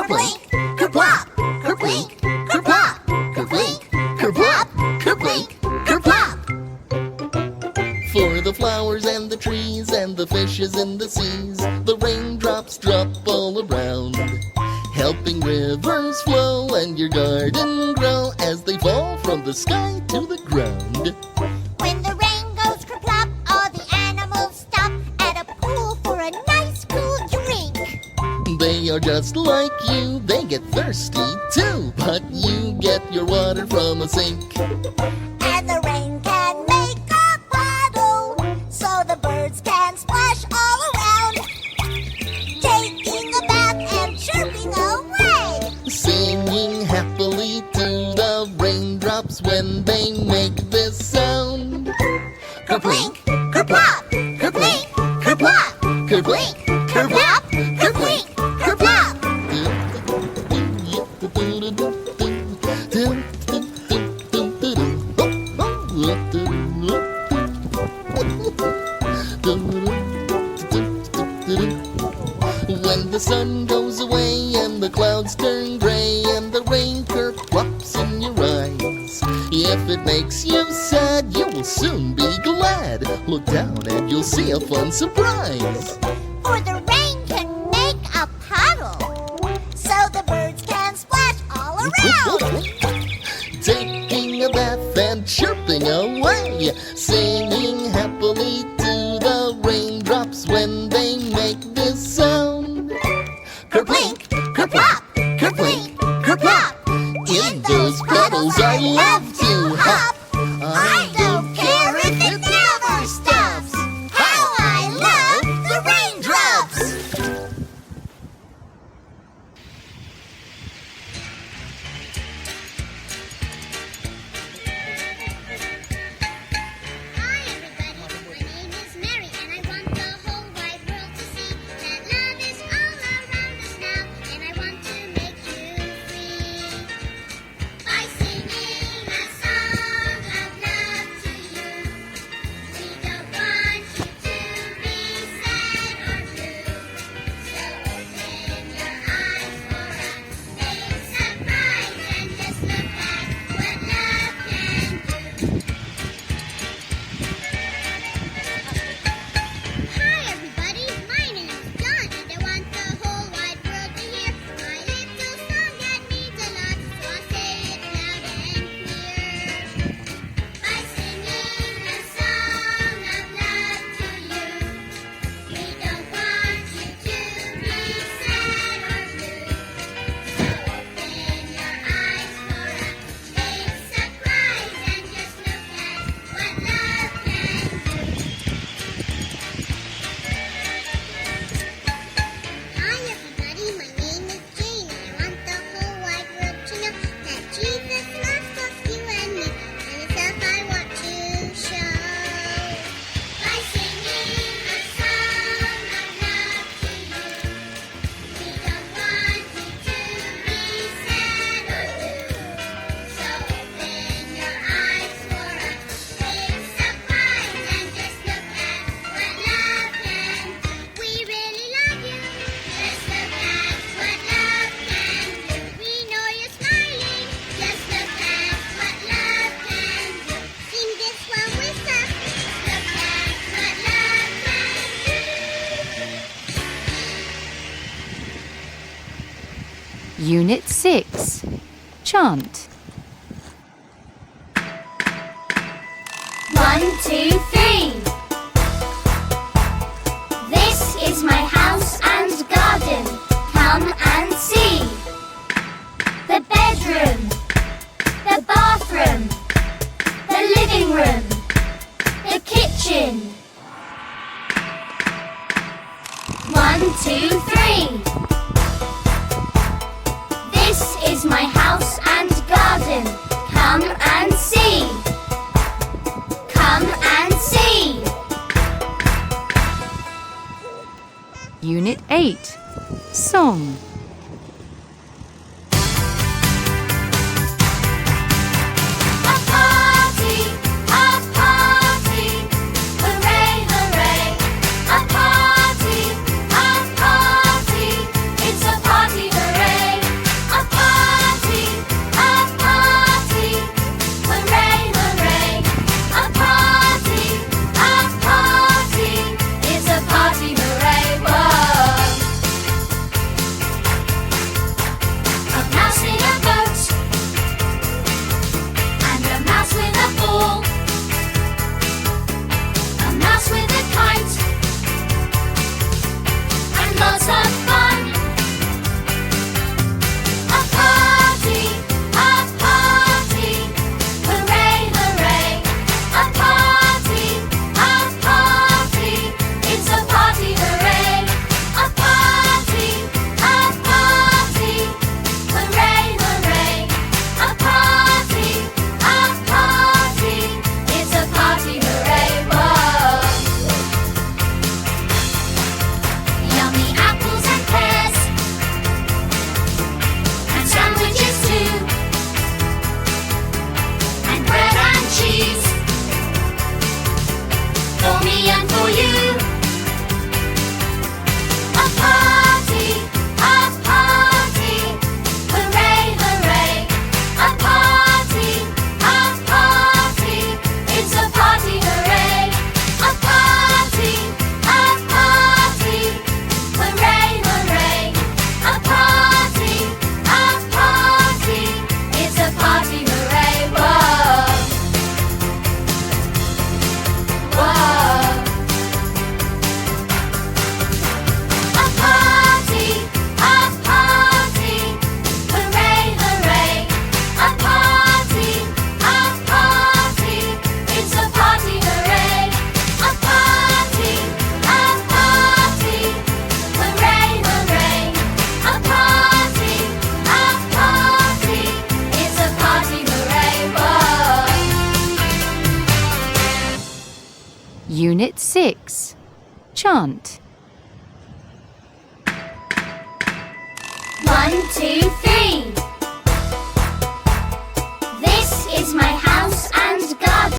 kerplink, kerplop, kerplink, kerplop, kerplink, kerplop, kerplink, kerplop. For the flowers and the trees and the fishes in the seas, the raindrops drop all around, helping rivers flow and your garden grow as they fall from the sky to the ground. When the rain goes kerplop, all the animals stop at a pool for a nice cool drink. They are just like you, they get thirsty too, but you get your water from a sink. And the rain can make a puddle, so the birds can splash all around, taking a bath and chirping away, Singing happily to the raindrops when they make this sound. kerplink, kerplop, kerplink, kerplop, kerplink, kerplop, kerplink, kerplop. When the sun goes away and the clouds turn gray and the rain kerplops in your eyes, if it makes you sad, you will soon be glad. Look down and you'll see a fun surprise. For the rain can make a puddle, so the birds can splash all around, Taking a bath and chirping away, singing happily to the raindrops when they make this sound. kerplink, kerplop, kerplink, kerplop. In those puddles I love to hop. I don't care if it never stops. How I love the raindrops! Hi everybody, my name is Mary and I want the whole wide world to see that love is all around us now and I want to make you free by singing a song of love to you. We don't want you to be sad or blue, so open your eyes for a big surprise and just look at what love can do. Hi everybody, my name is John and I want the whole wide world to hear my little song that means a lot, so I'll say it loud and clear. By singing a song of love to you, we don't want you to be sad or blue, so open your eyes for a big surprise and just look at what love can do. Hi everybody, my name is Jane and I want the whole wide world to know that Jesus loves us, you and me, and it's love I want to show. By singing a song of love to you, we don't want you to be sad or blue, so open your eyes for a big surprise and just look at what love can do. We really love you. Just look at what love can do. We know you're smiling. Just look at what love can do. Sing this one with us. Look at what love can do. Unit 6. Chant. 1, 2, 3. This is my house and garden. Come and see. The bedroom, the bathroom, the living room, the kitchen. 1, 2, 3. This is my house and garden. Come and see. Come and see. Unit 8. Song. A party, hooray, hooray. A party, it's a party, hooray. Unit 6. Chant. 1, 2,